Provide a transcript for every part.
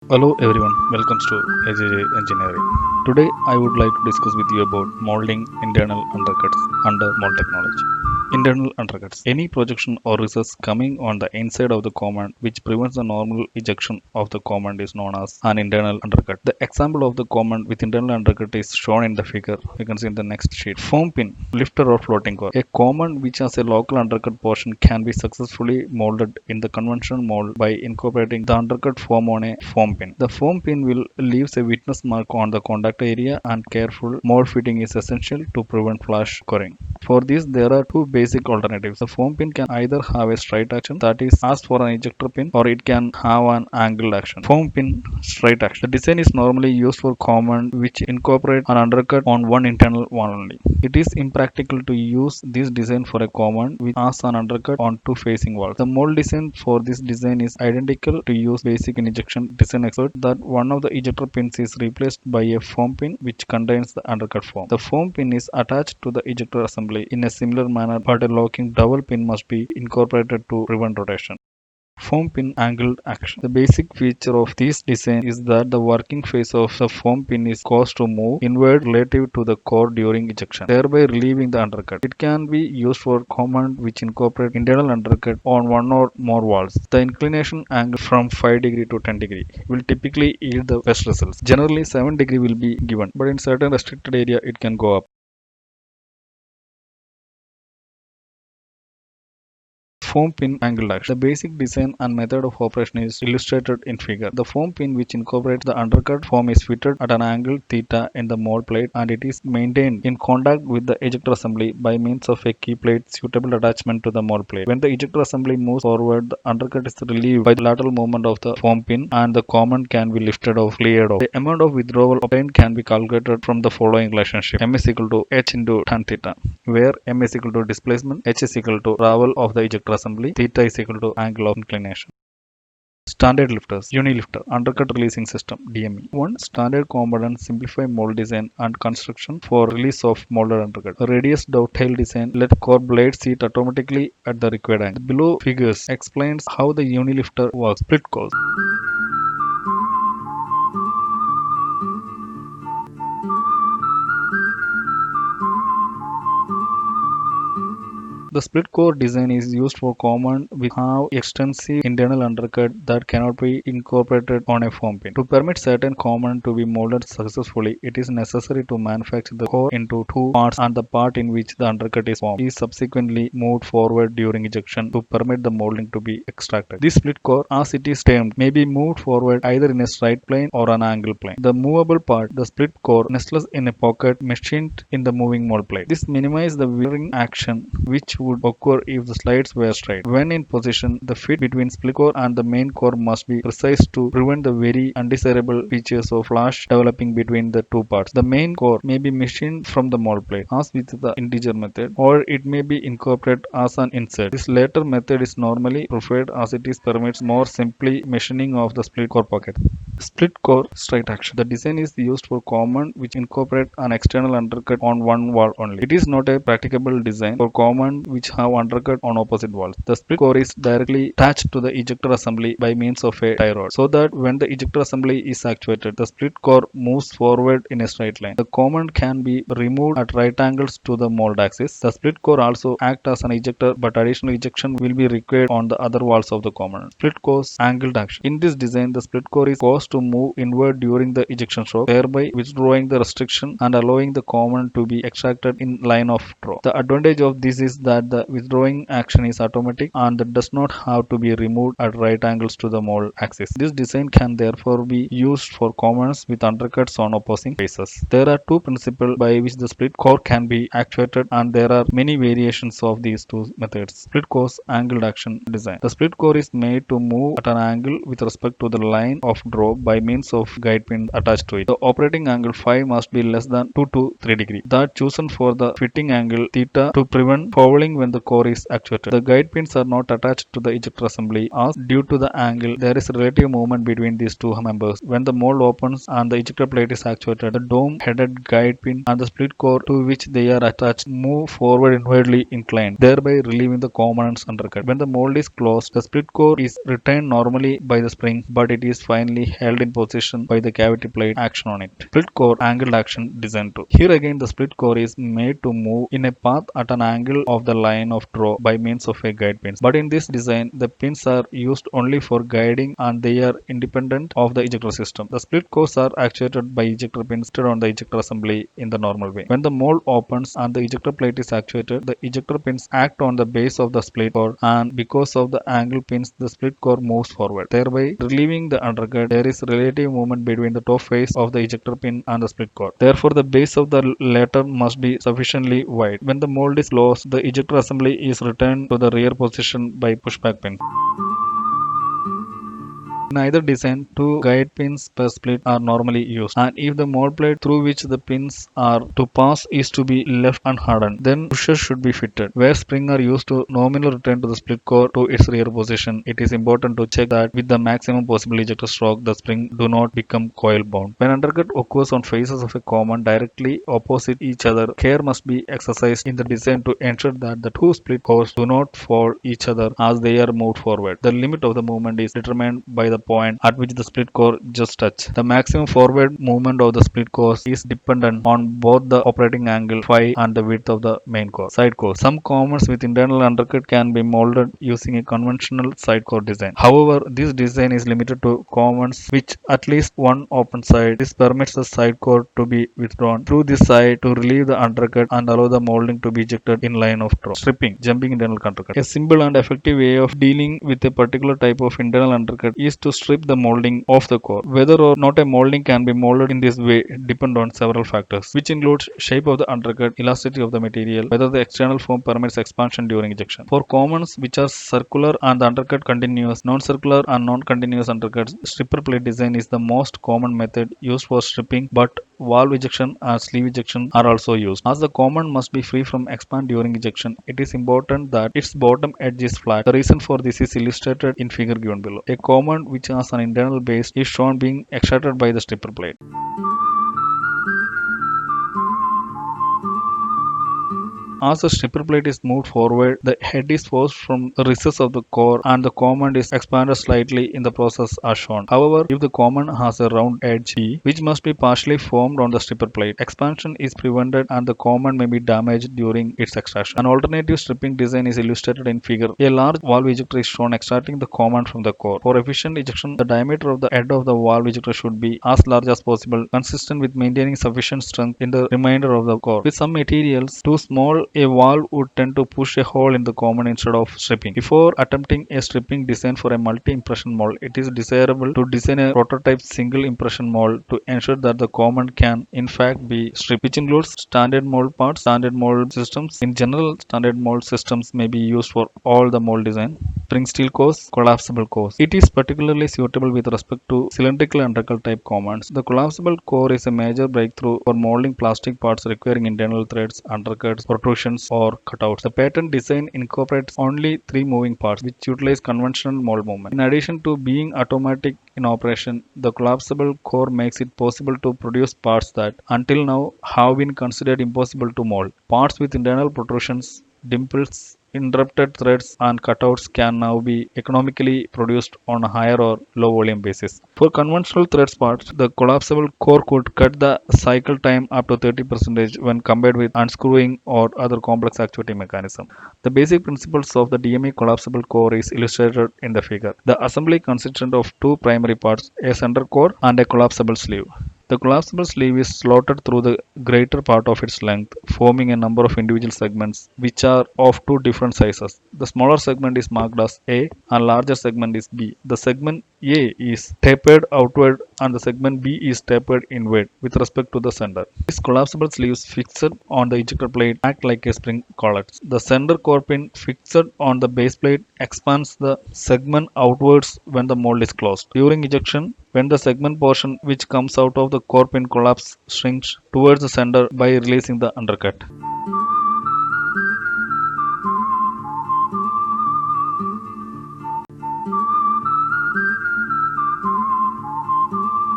Hello everyone, welcome to AJJ Engineering. Today I would like to discuss with you about molding internal undercuts under mold technology. Internal undercuts. Any projection or recess coming on the inside of the compound which prevents the normal ejection of the compound is known as an internal undercut. The example of the compound with internal undercut is shown in the figure. You can see in the next sheet. Foam pin, lifter or floating core. A compound which has a local undercut portion can be successfully molded in the conventional mold by incorporating the undercut foam on a foam pin. The foam pin will leaves a witness mark on the contact area and careful mold fitting is essential to prevent flash coring. For this, there are two basic alternatives. The foam pin can either have a straight action, that is, asked for an ejector pin, or it can have an angled action. Foam pin straight action. The design is normally used for command which incorporate an undercut on one internal wall only. It is impractical to use this design for a command which has an undercut on two facing walls. The mold design for this design is identical to use basic injection design except that one of the ejector pins is replaced by a foam pin which contains the undercut foam. The foam pin is attached to the ejector assembly in a similar manner, but a locking dowel pin must be incorporated to prevent rotation. Foam pin angled action. The basic feature of this design is that the working face of the foam pin is caused to move inward relative to the core during ejection, thereby relieving the undercut. It can be used for command which incorporate internal undercut on one or more walls. The inclination angle from 5 degree to 10 degree will typically yield the best results. Generally 7 degree will be given, but in certain restricted area it can go up. Foam pin angled action. The basic design and method of operation is illustrated in figure. The foam pin which incorporates the undercut foam is fitted at an angle theta in the mold plate and it is maintained in contact with the ejector assembly by means of a key plate suitable attachment to the mold plate. When the ejector assembly moves forward, the undercut is relieved by the lateral movement of the foam pin and the compound can be lifted or cleared off. The amount of withdrawal obtained can be calculated from the following relationship. M is equal to H into tan theta, where M is equal to displacement, H is equal to travel of the ejector assembly, theta is equal to angle of inclination. Standard lifters, Unilifter, Undercut Releasing System, DME. One standard component simplify mold design and construction for release of molded undercut. A radius dovetail design let core blade seat automatically at the required angle. The below figures explains how the Unilifter works. Split cores. The split core design is used for command which have extensive internal undercut that cannot be incorporated on a foam pin. To permit certain command to be molded successfully, it is necessary to manufacture the core into two parts and the part in which the undercut is formed is subsequently moved forward during ejection to permit the molding to be extracted. This split core, as it is termed, may be moved forward either in a straight plane or an angle plane. The movable part, the split core, nestles in a pocket machined in the moving mold plate. This minimizes the wearing action which would occur if the slides were straight. When in position, the fit between split core and the main core must be precise to prevent the very undesirable features of flash developing between the two parts. The main core may be machined from the mold plate, as with the integer method, or it may be incorporated as an insert. This latter method is normally preferred as it permits more simply machining of the split core pocket. Split core straight action. The design is used for command which incorporate an external undercut on one wall only. It is not a practicable design for command which have undercut on opposite walls. The split core is directly attached to the ejector assembly by means of a tie rod, so that when the ejector assembly is actuated, the split core moves forward in a straight line. The command can be removed at right angles to the mold axis. The split core also acts as an ejector, but additional ejection will be required on the other walls of the command. Split core's angled action. In this design, the split core is caused to move inward during the ejection stroke, thereby withdrawing the restriction and allowing the command to be extracted in line of draw. The advantage of this is that the withdrawing action is automatic and that does not have to be removed at right angles to the mold axis. This design can therefore be used for commands with undercuts on opposing faces. There are two principles by which the split core can be actuated and there are many variations of these two methods. Split core's angled action design. The split core is made to move at an angle with respect to the line of draw by means of guide pin attached to it. The operating angle phi must be less than 2 to 3 degree. That chosen for the fitting angle theta to prevent fouling spring when the core is actuated. The guide pins are not attached to the ejector assembly as due to the angle there is relative movement between these two members. When the mold opens and the ejector plate is actuated, the dome-headed guide pin and the split core to which they are attached move forward inwardly inclined, thereby relieving the component's undercut. When the mold is closed, the split core is retained normally by the spring, but it is finally held in position by the cavity plate action on it. Split core angled action design 2. Here again the split core is made to move in a path at an angle of the line of draw by means of a guide pins. But in this design, the pins are used only for guiding and they are independent of the ejector system. The split cores are actuated by ejector pins on the ejector assembly in the normal way. When the mold opens and the ejector plate is actuated, the ejector pins act on the base of the split core, and because of the angle pins, the split core moves forward, thereby relieving the undercut. There is relative movement between the top face of the ejector pin and the split core. Therefore, the base of the latter must be sufficiently wide. When the mold is closed, the ejector assembly is returned to the rear position by pushback pin. In either design, two guide pins per split are normally used, and if the mold plate through which the pins are to pass is to be left unhardened, then pushers should be fitted. Where springs are used to nominally return to the split core to its rear position, it is important to check that with the maximum possible ejector stroke, the spring do not become coil bound. When undercut occurs on faces of a common directly opposite each other, care must be exercised in the design to ensure that the two split cores do not fall each other as they are moved forward. The limit of the movement is determined by the point at which the split core just touch. The maximum forward movement of the split core is dependent on both the operating angle phi and the width of the main core. Side core. Some components with internal undercut can be molded using a conventional side core design. However, this design is limited to components which at least one open side. This permits the side core to be withdrawn through this side to relieve the undercut and allow the molding to be ejected in line of draw. Stripping, jumping internal undercut. A simple and effective way of dealing with a particular type of internal undercut is to strip the molding of the core. Whether or not a molding can be molded in this way depend on several factors, which includes shape of the undercut, elasticity of the material, whether the external form permits expansion during ejection. For components which are circular and the undercut continuous, non-circular and non-continuous undercuts, stripper plate design is the most common method used for stripping, but valve ejection and sleeve ejection are also used. As the component must be free from expand during ejection, it is important that its bottom edge is flat. The reason for this is illustrated in figure given below. A component which has an internal base is shown being extracted by the stripper plate. As the stripper plate is moved forward, the head is forced from the recess of the core and the component is expanded slightly in the process as shown. However, if the component has a round edge P, which must be partially formed on the stripper plate, expansion is prevented and the component may be damaged during its extraction. An alternative stripping design is illustrated in figure. A large valve ejector is shown extracting the component from the core. For efficient ejection, the diameter of the head of the valve ejector should be as large as possible, consistent with maintaining sufficient strength in the remainder of the core. With some materials too small, a valve would tend to push a hole in the component instead of stripping. Before attempting a stripping design for a multi-impression mold, it is desirable to design a prototype single impression mold to ensure that the component can in fact be stripped, which includes standard mold parts, standard mold systems. In general, standard mold systems may be used for all the mold design. Spring steel cores, collapsible cores. It is particularly suitable with respect to cylindrical undercut type components. The collapsible core is a major breakthrough for molding plastic parts requiring internal threads, undercuts, protrusions, or cutouts. The patent design incorporates only 3 moving parts which utilize conventional mold movement. In addition to being automatic in operation, the collapsible core makes it possible to produce parts that until now have been considered impossible to mold. Parts with internal protrusions, dimples, interrupted threads and cutouts can now be economically produced on a higher or low volume basis. For conventional threads parts, the collapsible core could cut the cycle time up to 30% when compared with unscrewing or other complex actuating mechanism. The basic principles of the DME collapsible core is illustrated in the figure. The assembly consists of 2 primary parts, a center core and a collapsible sleeve. The collapsible sleeve is slotted through the greater part of its length, forming a number of individual segments which are of 2 different sizes. The smaller segment is marked as A and larger segment is B. The segment A is tapered outward and the segment B is tapered inward with respect to the center. These collapsible sleeves fixed on the ejector plate act like a spring collet. The center core pin fixed on the base plate expands the segment outwards when the mold is closed. During ejection, when the segment portion which comes out of the core pin collapse shrinks towards the center by releasing the undercut.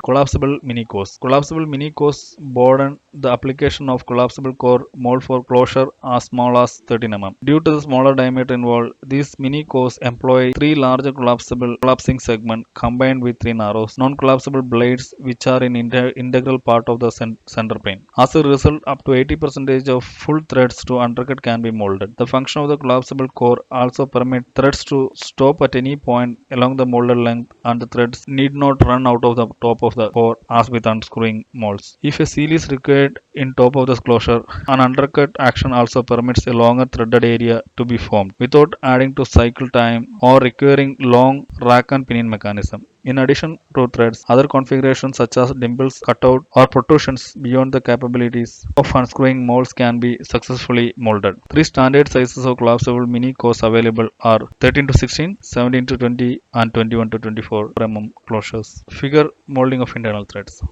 Collapsible mini cores. Collapsible mini cores broaden the application of collapsible core mold for closure as small as 13 mm. Due to the smaller diameter involved, these mini cores employ three larger collapsing segments combined with three narrow non-collapsible blades which are an integral part of the center plane. As a result, up to 80% of full threads to undercut can be molded. The function of the collapsible core also permits threads to stop at any point along the molded length, and the threads need not run out of the top of the core as with unscrewing molds. If a seal is required in top of the closure, an undercut action also permits a longer threaded area to be formed without adding to cycle time or requiring long rack and pinion mechanism. In addition to threads, other configurations such as dimples, cutout, or protrusions beyond the capabilities of unscrewing molds can be successfully molded. Three standard sizes of collapsible mini cores available are 13 to 16, 17 to 20, and 21 to 24 mm closures. Figure molding of internal threads.